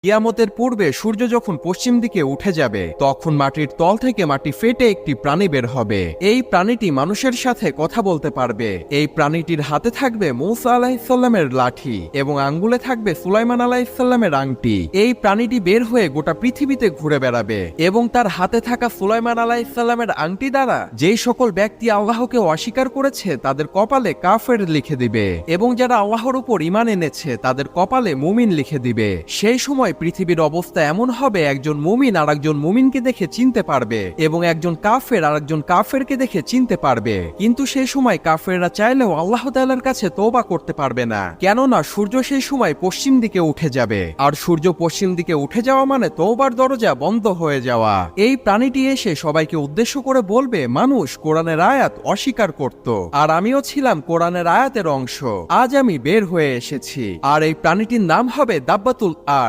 কিয়ামতের পূর্বে সূর্য যখন পশ্চিম দিকে উঠে যাবে তখন মাটির তল থেকে মাটি ফেটে একটি প্রাণী বের হবে। এই প্রাণীটি মানুষের সাথে কথা বলতে পারবে। এই প্রাণীটির হাতে থাকবে মূসা আলাইহিসসালামের লাঠি এবং আঙ্গুলে থাকবে সুলাইমান আলাইহিসসালামের আংটি। এই প্রাণীটি বের হয়ে গোটা পৃথিবীতে ঘুরে বেড়াবে এবং তার হাতে থাকা সুলাইমান আলাইহিসসালামের আংটি দ্বারা যেই সকল ব্যক্তি আল্লাহকে অস্বীকার করেছে তাদের কপালে কাফের লিখে দিবে এবং যারা আল্লাহর উপর ঈমান এনেছে তাদের কপালে মুমিন লিখে দিবে। সেই সময় পৃথিবীর অবস্থা এমন হবে, একজন মুমিন আর একজন মুমিনকে দেখে চিনতে পারবে এবং একজন কাফের আর একজন কাফেরকে দেখে চিনতে পারবে। কিন্তু সেই সময় কাফেররা চাইলেও আল্লাহ তাআলার কাছে তওবা করতে পারবে না, কেননা সূর্য সেই সময় পশ্চিম দিকে উঠে যাবে, আর সূর্য পশ্চিম দিকে উঠে যাওয়া মানে তওবার দরজা বন্ধ হয়ে যাওয়া। এই প্রাণীটি এসে সবাইকে উদ্দেশ্য করে বলবে, মানুষ কোরআনের আয়াত অস্বীকার করত আর আমিও ছিলাম কোরআনের আয়াতের অংশ। আজ আমি বের হয়ে এসেছি আর এই প্রাণীটির নাম হবে দাব্বাতুল আরদ।